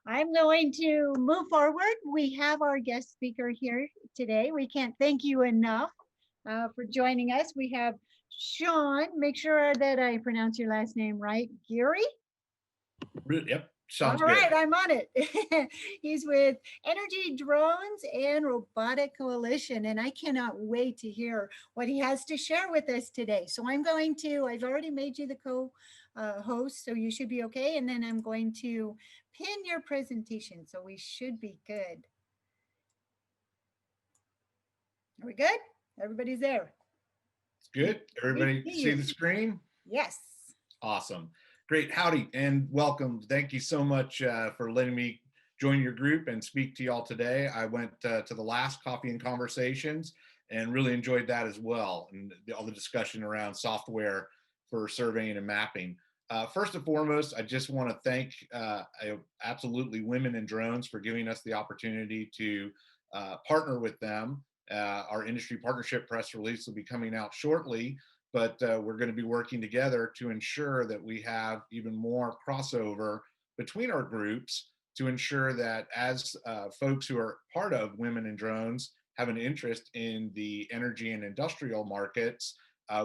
I'm going to move forward. We have our guest speaker here today. We can't thank you enough for joining us. We have Sean. Make sure that I pronounce your last name right. Geary? Yep, All sounds right, good. I'm on it. He's with Energy Drones and Robotic Coalition, and I cannot wait to hear what he has to share with us today. So I've already made you the co-host, so you should be okay. And then I'm going to pin your presentation, so we should be good. Are we good? Everybody's there. It's We, good. we Everybody see see you. the screen? Yes. Awesome. Great. Howdy and welcome. Thank you so much for letting me join your group and speak to y'all today. I went to the last Coffee and Conversations and really enjoyed that as well, and all the discussion around software for surveying and mapping. First and foremost, I just want to thank absolutely Women in Drones for giving us the opportunity to partner with them. Our industry partnership press release will be coming out shortly, but we're going to be working together to ensure that we have even more crossover between our groups to ensure that as folks who are part of Women in Drones have an interest in the energy and industrial markets,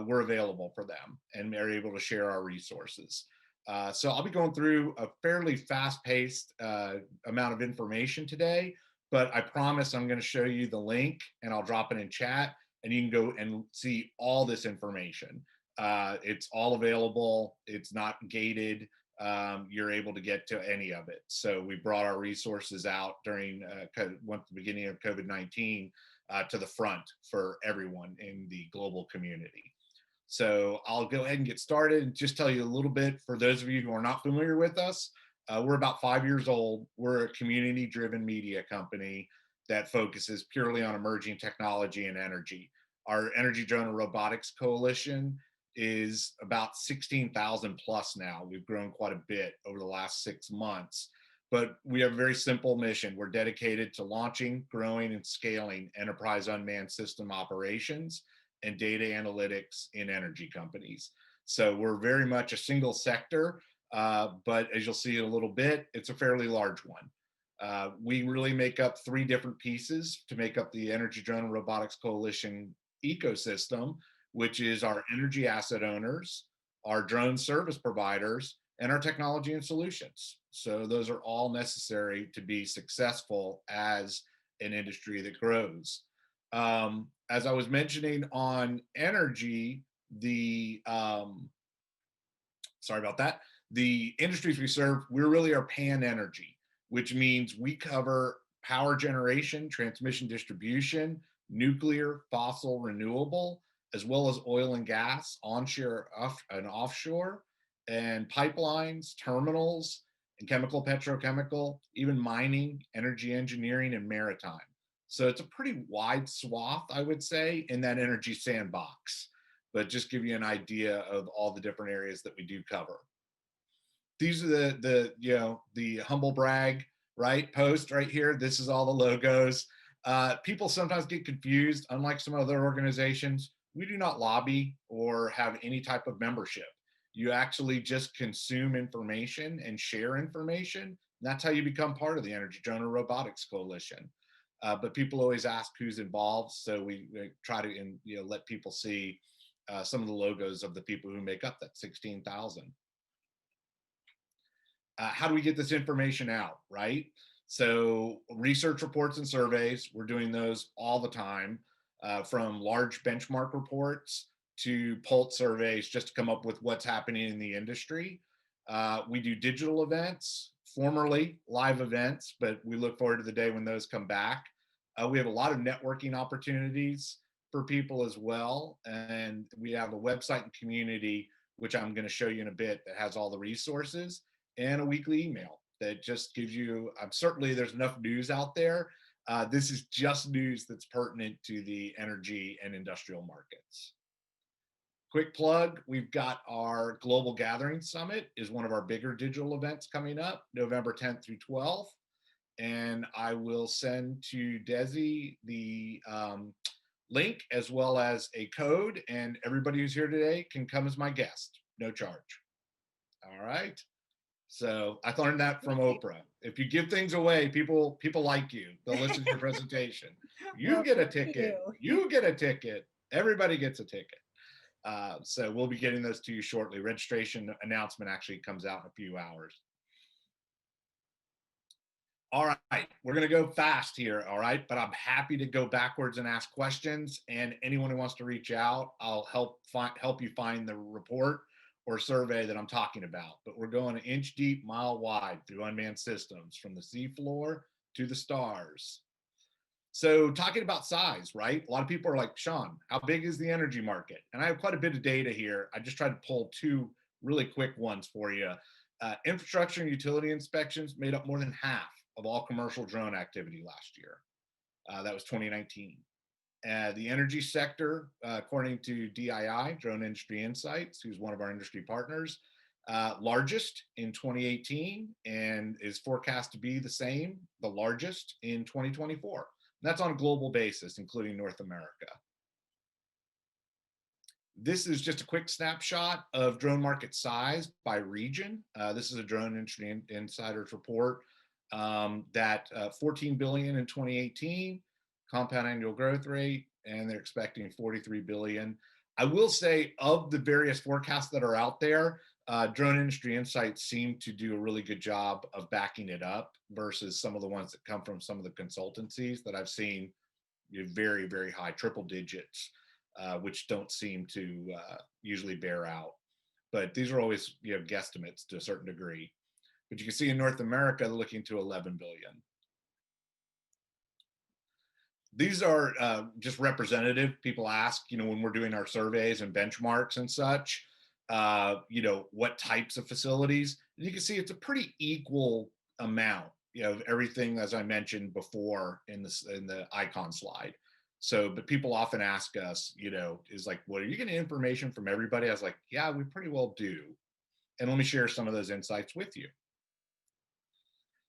we're available for them and are able to share our resources. So I'll be going through a fairly fast-paced amount of information today, but I promise I'm going to show you the link and I'll drop it in chat and you can go and see all this information. It's all available. It's not gated. You're able to get to any of it. So we brought our resources out during the beginning of COVID-19 to the front for everyone in the global community. So I'll go ahead and get started and just tell you a little bit for those of you who are not familiar with us. We're about 5 years old. We're a community-driven media company that focuses purely on emerging technology and energy. Our Energy Drone Robotics Coalition is about 16,000 plus now. We've grown quite a bit over the last 6 months, but we have a very simple mission. We're dedicated to launching, growing, and scaling enterprise unmanned system operations and data analytics in energy companies. So we're very much a single sector, but as you'll see in a little bit, it's a fairly large one. We really make up 3 different pieces to make up the Energy Drone Robotics Coalition ecosystem, which is our energy asset owners, our drone service providers, and our technology and solutions. So those are all necessary to be successful as an industry that grows. As I was mentioning on energy, sorry about that, the industries we serve, we really are pan energy, which means we cover power generation, transmission distribution, nuclear, fossil, renewable, as well as oil and gas, onshore and offshore, and pipelines, terminals, and chemical, petrochemical, even mining, energy engineering, and maritime. So it's a pretty wide swath, I would say, in that energy sandbox, but just give you an idea of all the different areas that we do cover. These are the humble brag, right, post right here. This is all the logos. People sometimes get confused. Unlike some other organizations, we do not lobby or have any type of membership. You actually just consume information and share information. And that's how you become part of the Energy Drone Robotics Coalition. But people always ask who's involved, so we try to let people see some of the logos of the people who make up that 16,000. How do we get this information out, right? So research reports and surveys, we're doing those all the time, from large benchmark reports to pulse surveys just to come up with what's happening in the industry. We do digital events, formerly live events, but we look forward to the day when those come back. We have a lot of networking opportunities for people as well. And we have a website and community, which I'm going to show you in a bit, that has all the resources, and a weekly email that just gives you, certainly there's enough news out there. This is just news that's pertinent to the energy and industrial markets. Quick plug, we've got our Global Gathering Summit is one of our bigger digital events coming up, November 10th through 12th. And I will send to Desi the link as well as a code, and everybody who's here today can come as my guest, no charge. All right. So I learned that from Okay. Oprah. If you give things away, people like you. They'll listen to your presentation. You Well, get a thank you. ticket. You get a ticket. Everybody gets a ticket. So we'll be getting those to you shortly. Registration announcement actually comes out in a few hours. All right, we're going to go fast here. All right, but I'm happy to go backwards and ask questions. And anyone who wants to reach out, I'll help you find the report or survey that I'm talking about. But we're going an inch deep, mile wide through unmanned systems from the seafloor to the stars. So talking about size, right? A lot of people are like, Sean, how big is the energy market? And I have quite a bit of data here. I just tried to pull two really quick ones for you. Infrastructure and utility inspections made up more than half of all commercial drone activity last year. That was 2019. The energy sector, according to DII, Drone Industry Insights, who's one of our industry partners, largest in 2018 and is forecast to be the largest in 2024. That's on a global basis, including North America. This is just a quick snapshot of drone market size by region. This is a Drone Industry Insiders report that 14 billion in 2018, compound annual growth rate, and they're expecting 43 billion. I will say, of the various forecasts that are out there, Drone Industry Insights seem to do a really good job of backing it up versus some of the ones that come from some of the consultancies that I've seen very, very high triple digits, which don't seem to usually bear out. But these are always guesstimates to a certain degree. But you can see in North America, they're looking to 11 billion. These are just representative. People ask, when we're doing our surveys and benchmarks and such, what types of facilities. And you can see it's a pretty equal amount, of everything, as I mentioned before in the icon slide. So, but people often ask us, is like, well, are you getting information from everybody? I was like, yeah, we pretty well do. And let me share some of those insights with you.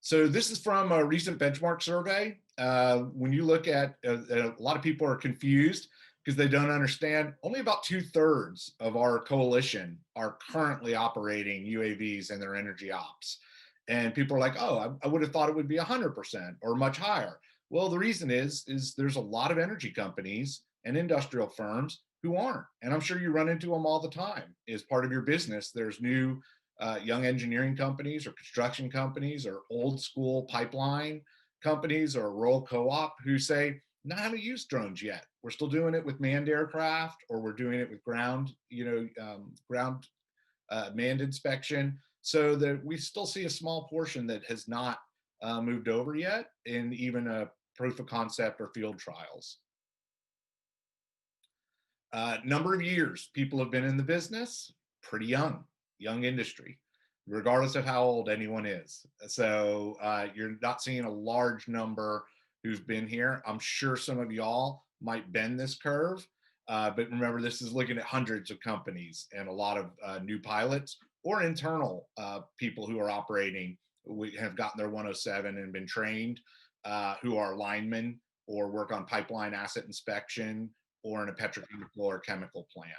So this is from a recent benchmark survey. When you look at, a lot of people are confused because they don't understand. Only about 2/3 of our coalition are currently operating UAVs in their energy ops. And people are like, oh, I would have thought it would be 100% or much higher. Well, the reason is there's a lot of energy companies and industrial firms who aren't. And I'm sure you run into them all the time. As part of your business, there's new young engineering companies or construction companies or old school pipeline companies or rural co-op who say, not haven't used drones yet. We're still doing it with manned aircraft, or we're doing it with ground manned inspection. So that we still see a small portion that has not moved over yet in even a proof of concept or field trials. Number of years people have been in the business, pretty young industry, regardless of how old anyone is. So you're not seeing a large number who's been here. I'm sure some of y'all might bend this curve, but remember, this is looking at hundreds of companies and a lot of new pilots or internal people who are operating, we have gotten their 107 and been trained, who are linemen or work on pipeline asset inspection or in a petrochemical or chemical plant.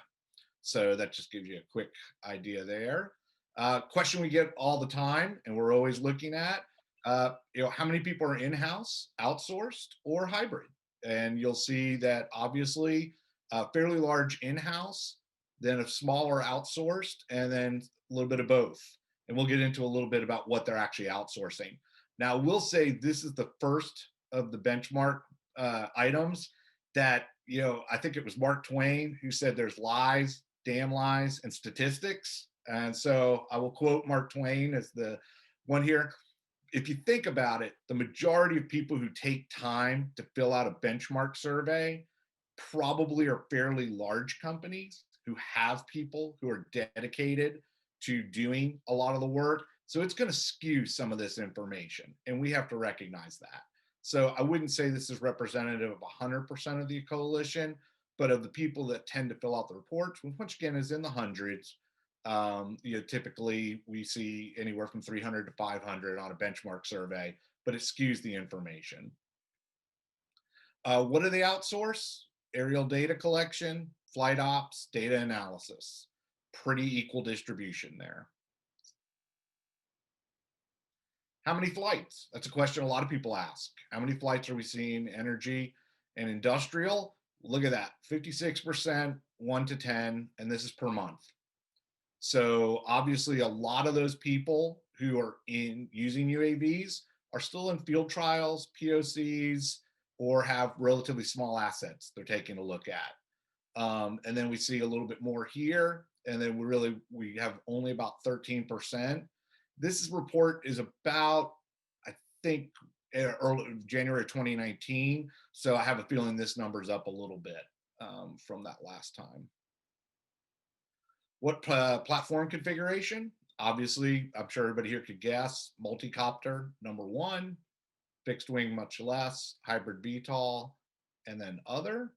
So that just gives you a quick idea there. Question we get all the time, and we're always looking at, how many people are in-house, outsourced, or hybrid? And you'll see that obviously fairly large in-house, then a smaller outsourced, and then a little bit of both. And we'll get into a little bit about what they're actually outsourcing. Now, we'll say this is the first of the benchmark items that, I think it was Mark Twain who said there's lies, damn lies, and statistics. And so I will quote Mark Twain as the one here. If you think about it, the majority of people who take time to fill out a benchmark survey probably are fairly large companies who have people who are dedicated to doing a lot of the work. So it's going to skew some of this information, and we have to recognize that. So I wouldn't say this is representative of 100% of the coalition, but of the people that tend to fill out the reports, which again is in the hundreds. Typically we see anywhere from 300 to 500 on a benchmark survey, but it skews the information. What do they outsource? Aerial data collection, flight ops, data analysis. Pretty equal distribution there. How many flights? That's a question a lot of people ask. How many flights are we seeing energy and industrial? Look at that, 56%, 1 to 10, and this is per month. So obviously a lot of those people who are in using UAVs are still in field trials, POCs, or have relatively small assets they're taking a look at. And then we see a little bit more here, and then we have only about 13%. This report is about, I think, early January 2019. So I have a feeling this number's up a little bit from that last time. What platform configuration? Obviously, I'm sure everybody here could guess. Multi-copter, number one. Fixed wing, much less. Hybrid VTOL, and then other.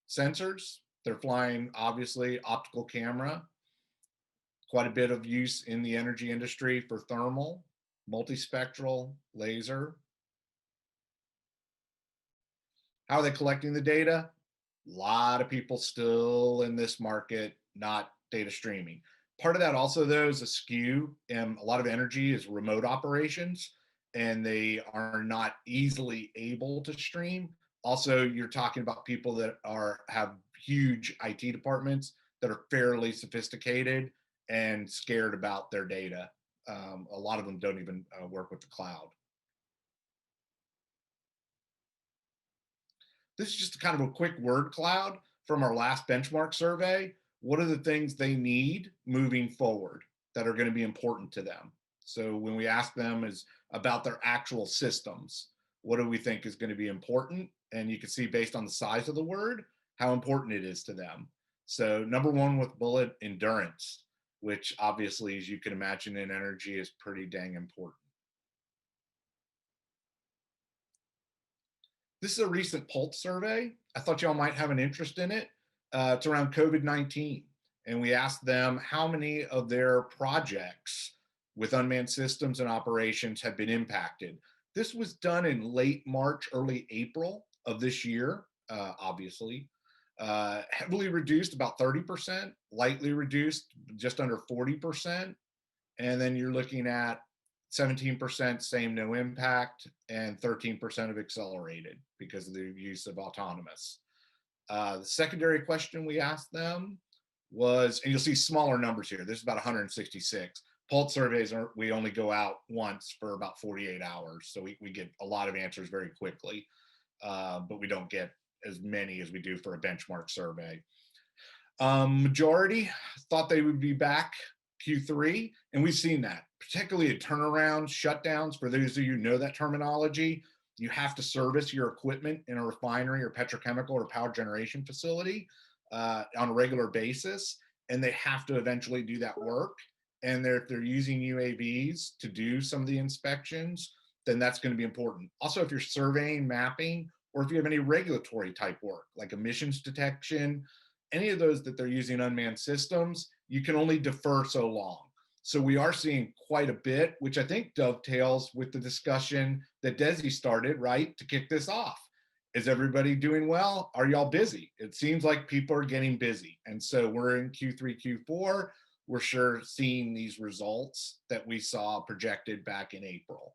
Sensors, they're flying, obviously, optical camera. Quite a bit of use in the energy industry for thermal, multispectral, laser. How are they collecting the data? A lot of people still in this market, not data streaming. Part of that also, though, is a skew, and a lot of energy is remote operations, and they are not easily able to stream. Also, you're talking about people that have huge IT departments that are fairly sophisticated and scared about their data. A lot of them don't even work with the cloud. This is just kind of a quick word cloud from our last benchmark survey. What are the things they need moving forward that are going to be important to them? So when we ask them is about their actual systems, what do we think is going to be important? And you can see based on the size of the word, how important it is to them. So number one with bullet, endurance, which obviously, as you can imagine in energy, is pretty dang important. This is a recent Pulse survey. I thought y'all might have an interest in it. It's around COVID-19. And we asked them how many of their projects with unmanned systems and operations have been impacted. This was done in late March, early April of this year, obviously. Heavily reduced, about 30%, lightly reduced, just under 40%. And then you're looking at 17% same, no impact, and 13% of accelerated because of the use of autonomous. The secondary question we asked them was, and you'll see smaller numbers here, this is about 166. Pulse surveys, we only go out once for about 48 hours. So we get a lot of answers very quickly, but we don't get as many as we do for a benchmark survey. Majority thought they would be back Q3, and we've seen that, particularly at turnarounds, shutdowns. For those of you who know that terminology, you have to service your equipment in a refinery or petrochemical or power generation facility on a regular basis, and they have to eventually do that work. And if they're using UAVs to do some of the inspections, then that's going to be important. Also, if you're surveying, mapping, or if you have any regulatory type work like emissions detection, any of those that they're using unmanned systems, you can only defer so long. So we are seeing quite a bit, which I think dovetails with the discussion that Desi started, right, to kick this off. Is everybody doing well? Are y'all busy? It seems like people are getting busy. And so we're in Q3, Q4. We're sure seeing these results that we saw projected back in April.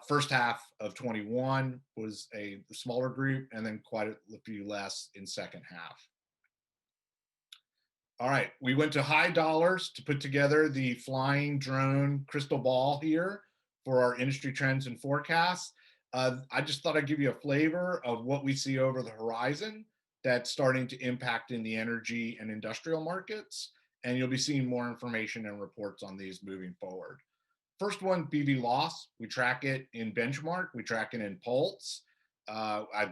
First half of 21 was a smaller group, and then quite a few less in second half. All right, we went to high dollars to put together the flying drone crystal ball here for our industry trends and forecasts. I just thought I'd give you a flavor of what we see over the horizon that's starting to impact in the energy and industrial markets. And you'll be seeing more information and reports on these moving forward. First one, BV loss. We track it in benchmark. We track it in Pulse. I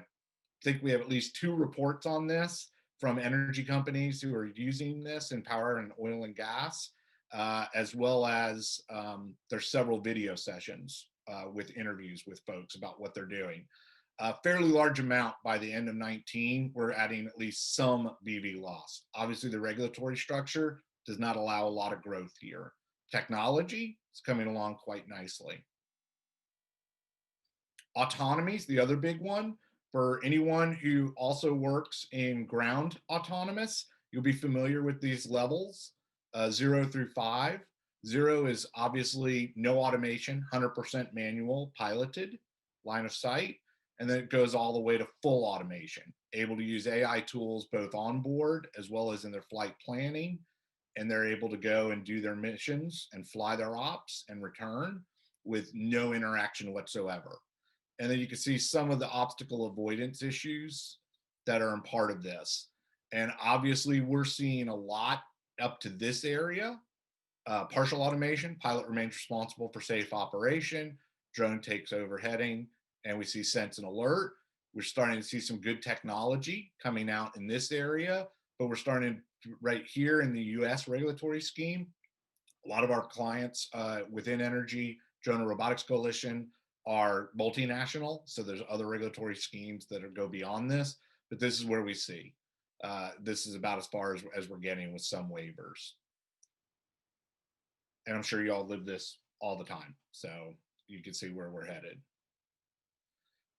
think we have at least 2 reports on this from energy companies who are using this in power and oil and gas, as well as there's several video sessions with interviews with folks about what they're doing. A fairly large amount by the end of 19, we're adding at least some BV loss. Obviously, the regulatory structure does not allow a lot of growth here. Technology is coming along quite nicely. Autonomy is the other big one. For anyone who also works in ground autonomous, you'll be familiar with these levels, 0 through 5. 0 is obviously no automation, 100% manual, piloted, line of sight. And then it goes all the way to full automation, able to use AI tools both on board as well as in their flight planning. And they're able to go and do their missions and fly their ops and return with no interaction whatsoever. And then you can see some of the obstacle avoidance issues that are in part of this. And obviously we're seeing a lot up to this area. Partial automation, pilot remains responsible for safe operation, drone takes over heading, and we see sense and alert. We're starting to see some good technology coming out in this area, but we're starting right here in the US regulatory scheme. A lot of our clients within Energy Drone Robotics Coalition are multinational, so there's other regulatory schemes that go beyond this, but this is where we see. This is about as far as we're getting with some waivers. And I'm sure you all live this all the time, so you can see where we're headed.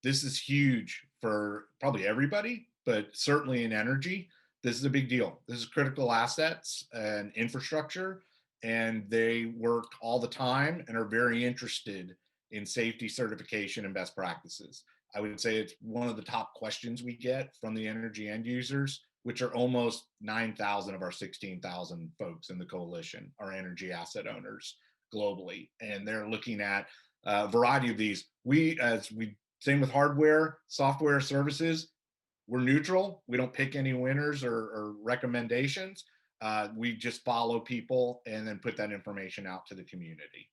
This is huge for probably everybody, but certainly in energy, this is a big deal. This is critical assets and infrastructure, and they work all the time and are very interested in safety certification and best practices. I would say it's one of the top questions we get from the energy end users, which are almost 9,000 of our 16,000 folks in the coalition are energy asset owners globally. And they're looking at a variety of these. Same with hardware, software, services, we're neutral. We don't pick any winners or recommendations. We just follow people and then put that information out to the community.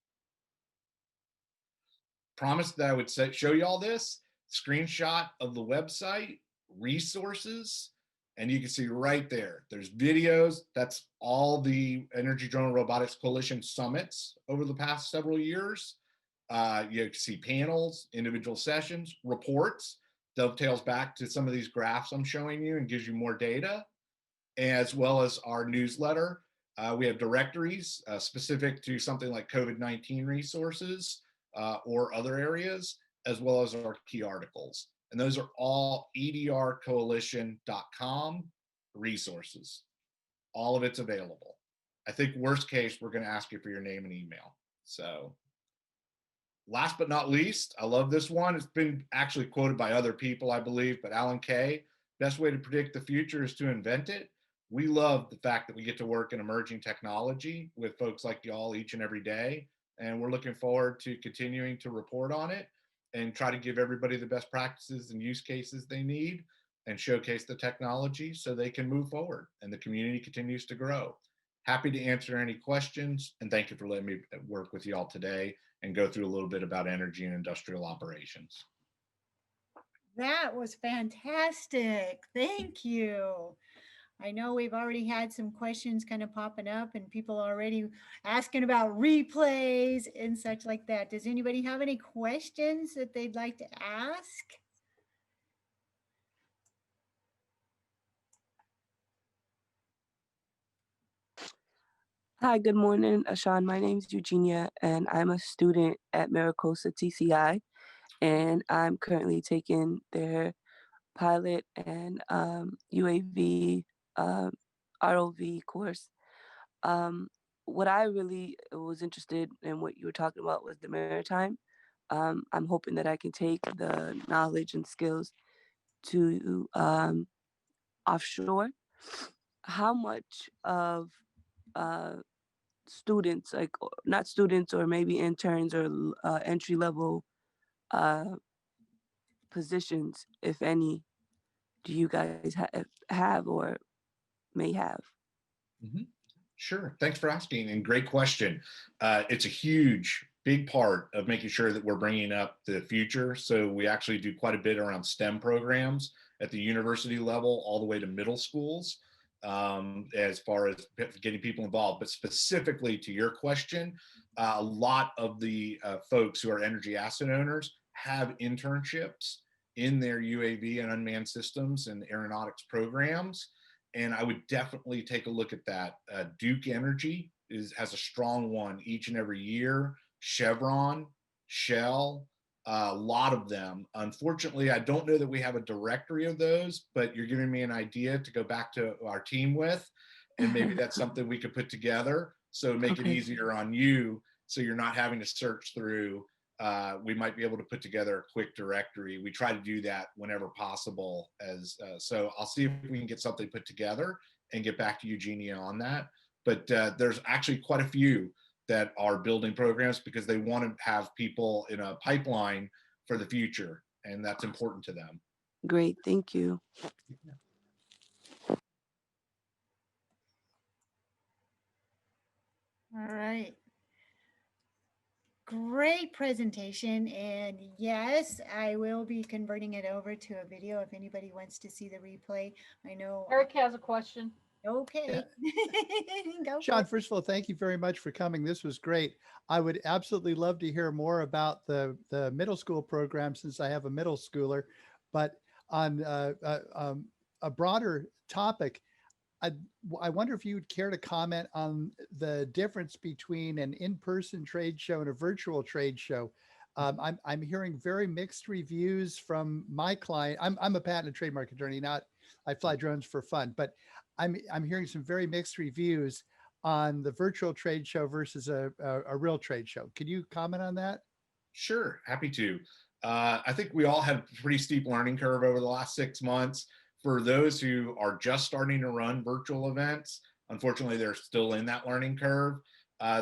Promised that I would show you all this, screenshot of the website, resources, and you can see right there, there's videos. That's all the Energy Drone Robotics Coalition summits over the past several years. You can see panels, individual sessions, reports, dovetails back to some of these graphs I'm showing you and gives you more data, as well as our newsletter. We have directories specific to something like COVID-19 resources or other areas, as well as our key articles. And those are all EDRcoalition.com resources. All of it's available. I think worst case, we're going to ask you for your name and email. So last but not least, I love this one. It's been actually quoted by other people, I believe, but Alan Kay, best way to predict the future is to invent it. We love the fact that we get to work in emerging technology with folks like y'all each and every day. And we're looking forward to continuing to report on it and try to give everybody the best practices and use cases they need and showcase the technology so they can move forward and the community continues to grow. Happy to answer any questions, and thank you for letting me work with you all today and go through a little bit about energy and industrial operations. That was fantastic. Thank you. I know we've already had some questions kind of popping up and people already asking about replays and such like that. Does anybody have any questions that they'd like to ask? Hi, good morning, Ashan. My name is Eugenia, and I'm a student at Maricosa TCI, and I'm currently taking their pilot and UAV ROV course. What I really was interested in what you were talking about was the maritime. I'm hoping that I can take the knowledge and skills to offshore. How much of students, like not students or maybe interns or entry level positions, if any, do you guys have or may have? Mm-hmm. Sure. Thanks for asking, and great question. It's a huge, big part of making sure that we're bringing up the future. So we actually do quite a bit around STEM programs at the university level, all the way to middle schools, as far as getting people involved. But specifically to your question, a lot of the folks who are energy asset owners have internships in their UAV and unmanned systems and aeronautics programs. And I would definitely take a look at that. Duke Energy has a strong one each and every year. Chevron, Shell, a lot of them. Unfortunately, I don't know that we have a directory of those, but you're giving me an idea to go back to our team with, and maybe that's something we could put together. So make it Okay. easier on you, so you're not having to search through. We might be able to put together a quick directory. We try to do that whenever possible. So I'll see if we can get something put together and get back to Eugenia on that. But there's actually quite a few that are building programs because they want to have people in a pipeline for the future, and that's important to them. Great. Thank you. All right. Great presentation. And yes, I will be converting it over to a video if anybody wants to see the replay. I know. Eric has a question. Okay. Go for Sean, it. first of all, thank you very much for coming. This was great. I would absolutely love to hear more about the middle school program since I have a middle schooler. But on a broader topic, I wonder if you would care to comment on the difference between an in-person trade show and a virtual trade show. I'm hearing very mixed reviews from my client. I'm a patent and trademark attorney, not I fly drones for fun, but I'm hearing some very mixed reviews on the virtual trade show versus a real trade show. Could you comment on that? Sure, happy to. I think we all had a pretty steep learning curve over the last 6 months. For those who are just starting to run virtual events, unfortunately, they're still in that learning curve.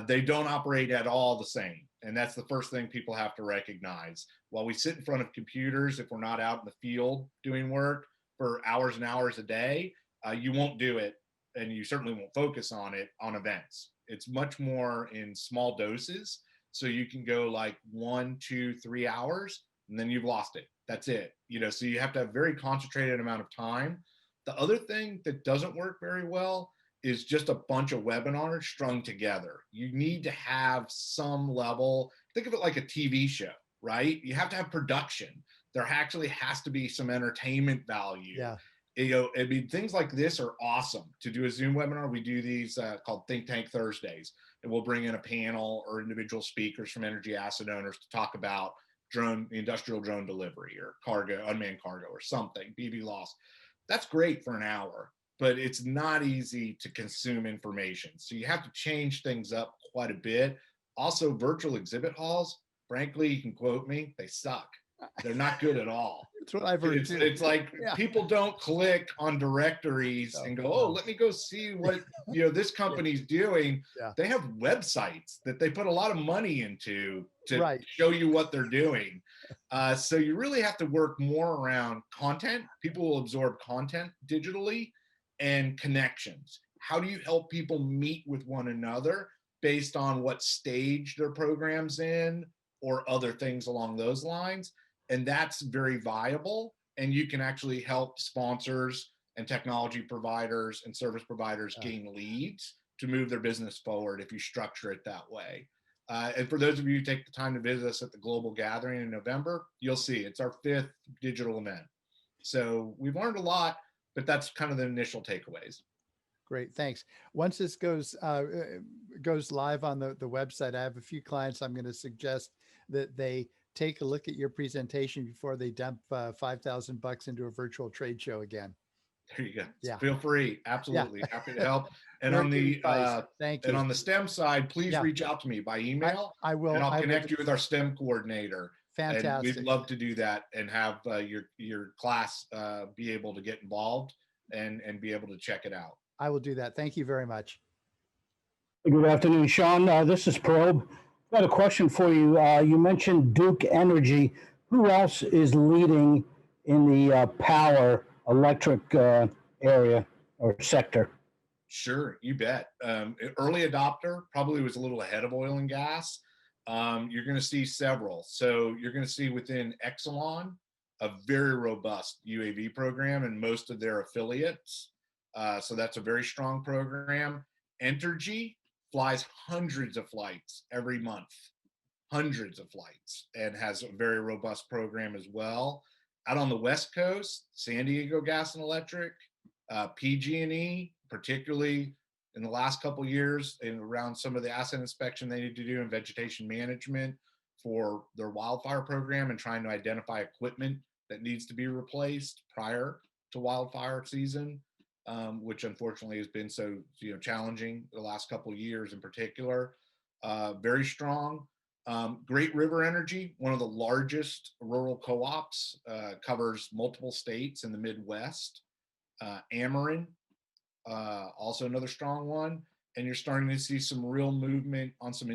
They don't operate at all the same. And that's the first thing people have to recognize. While we sit in front of computers, if we're not out in the field doing work for hours and hours a day, you won't do it, and you certainly won't focus on it on events. It's much more in small doses. So you can go like 1, 2, 3 hours, and then you've lost it. That's it. So you have to have a very concentrated amount of time. The other thing that doesn't work very well is just a bunch of webinars strung together. You need to have some level, think of it like a TV show, right? You have to have production. There actually has to be some entertainment value. Yeah. I mean, things like this are awesome. To do a Zoom webinar, we do these called Think Tank Thursdays, and we'll bring in a panel or individual speakers from energy asset owners to talk about industrial drone delivery or cargo, unmanned cargo or something, BB loss. That's great for an hour, but it's not easy to consume information. So you have to change things up quite a bit. Also, virtual exhibit halls, frankly, you can quote me, they suck. They're not good at all. That's what I've heard too. It's like Yeah. people don't click on directories and go, oh, let me go see what this company's doing. Yeah. They have websites that they put a lot of money into to Right. show you what they're doing. So you really have to work more around content. People will absorb content digitally and connections. How do you help people meet with one another based on what stage their program's in or other things along those lines? And that's very viable. And you can actually help sponsors and technology providers and service providers gain leads to move their business forward if you structure it that way. And for those of you who take the time to visit us at the Global Gathering in November, you'll see it's our 5th digital event. So we've learned a lot, but that's kind of the initial takeaways. Great, thanks. Once this goes live on the website, I have a few clients. I'm going to suggest that they take a look at your presentation before they dump $5,000 into a virtual trade show again. There you go. Yeah. Feel free. Absolutely. Happy to help. And Very on good the advice. Thank you. and on the STEM side, please Yeah. reach out to me by email. I will. And I'll I will connect you with our STEM coordinator. Fantastic. And we'd love to do that and have your class be able to get involved and be able to check it out. I will do that. Thank you very much. Good afternoon, Sean. This is Probe. Got a question for you. You mentioned Duke Energy. Who else is leading in the power electric area or sector? Sure, you bet. Early adopter probably was a little ahead of oil and gas. You're going to see several. So you're going to see within Exelon a very robust UAV program and most of their affiliates. So that's a very strong program. Entergy flies hundreds of flights every month, hundreds of flights, and has a very robust program as well. Out on the West Coast, San Diego Gas and Electric, PG&E, particularly in the last couple of years and around some of the asset inspection they need to do in vegetation management for their wildfire program and trying to identify equipment that needs to be replaced prior to wildfire season. which unfortunately has been so challenging the last couple of years in particular. Very strong. Great River Energy, one of the largest rural co-ops, covers multiple states in the Midwest. Ameren, also another strong one. And you're starting to see some real movement on some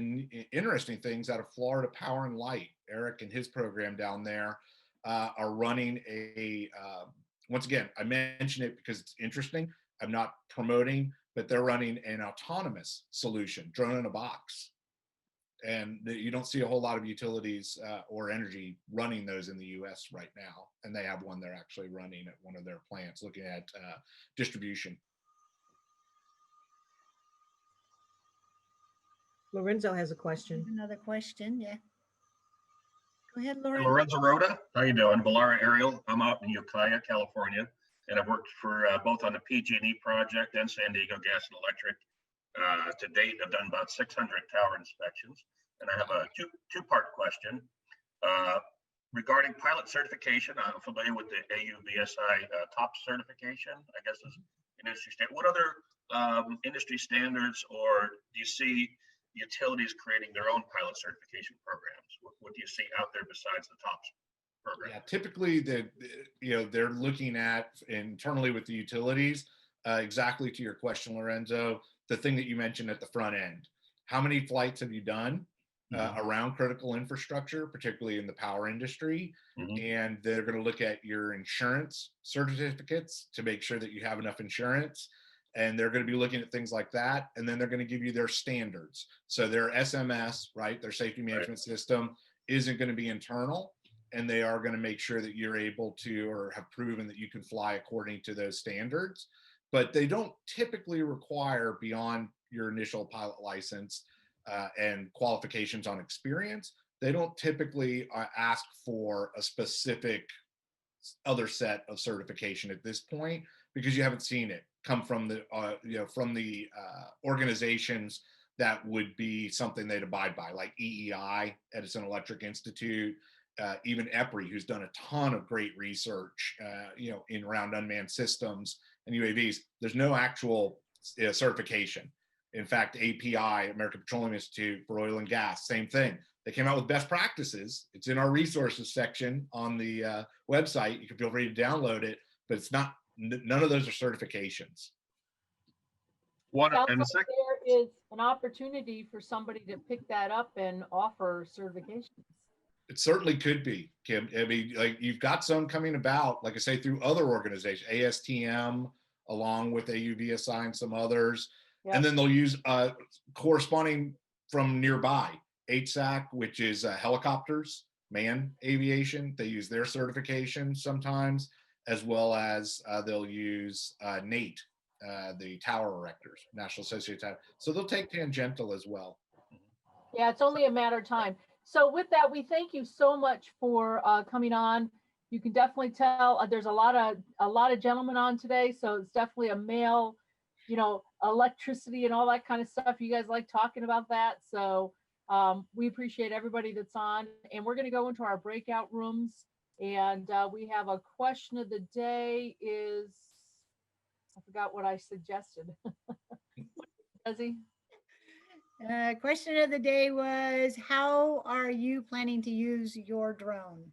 interesting things out of Florida Power and Light. Eric and his program down there are running once again, I mention it because it's interesting. I'm not promoting, but they're running an autonomous solution, drone in a box. And you don't see a whole lot of utilities or energy running those in the US right now. And they have one they're actually running at one of their plants, looking at distribution. Lorenzo has a question. Another question, yeah. Go ahead, I'm Lorenzo. Lorenzo Rhoda. How you doing? Balara Aerial. I'm out in Ukiah, California, and I've worked for both on the PG&E project and San Diego Gas and Electric. To date, I've done about 600 tower inspections, and I have a two-part question. Regarding pilot certification, I'm familiar with the AUVSI top certification, I guess is industry standard. What other industry standards, or do you see utilities creating their own pilot certification programs? What do you see out there besides the TOPS program? Yeah, typically they're looking at internally with the utilities, exactly to your question, Lorenzo, the thing that you mentioned at the front end. How many flights have you done around critical infrastructure, particularly in the power industry? And they're going to look at your insurance certificates to make sure that you have enough insurance. And they're going to be looking at things like that. And then they're going to give you their standards. So their SMS, right, their safety management system isn't going to be internal. And they are going to make sure that you're able to, or have proven that you can fly according to those standards. But they don't typically require, beyond your initial pilot license and qualifications on experience, they don't typically ask for a specific other set of certification at this point, because you haven't seen it come from the organizations that would be something they'd abide by, like EEI, Edison Electric Institute, even EPRI, who's done a ton of great research, in around unmanned systems and UAVs. There's no actual certification. In fact, API, American Petroleum Institute for Oil and Gas, same thing. They came out with best practices. It's in our resources section on the website. You can feel free to download it, but it's not, none of those are certifications. Sounds like there is an opportunity for somebody to pick that up and offer certifications. It certainly could be, Kim. I mean, like, you've got some coming about, like I say, through other organizations, ASTM, along with AUVSI and some others. Yep. And then they'll use corresponding from nearby, HSAC, which is helicopters, manned aviation. They use their certification sometimes, as well as they'll use NATE, the tower erectors, National Associated Tower. So they'll take tangential as well. Yeah, it's only a matter of time. So with that, we thank you so much for coming on. You can definitely tell there's a lot of gentlemen on today, so it's definitely a male, electricity and all that kind of stuff. You guys like talking about that, so we appreciate everybody that's on. And we're going to go into our breakout rooms, and we have a question of the day. I forgot what I suggested. Desi? Question of the day was, how are you planning to use your drone?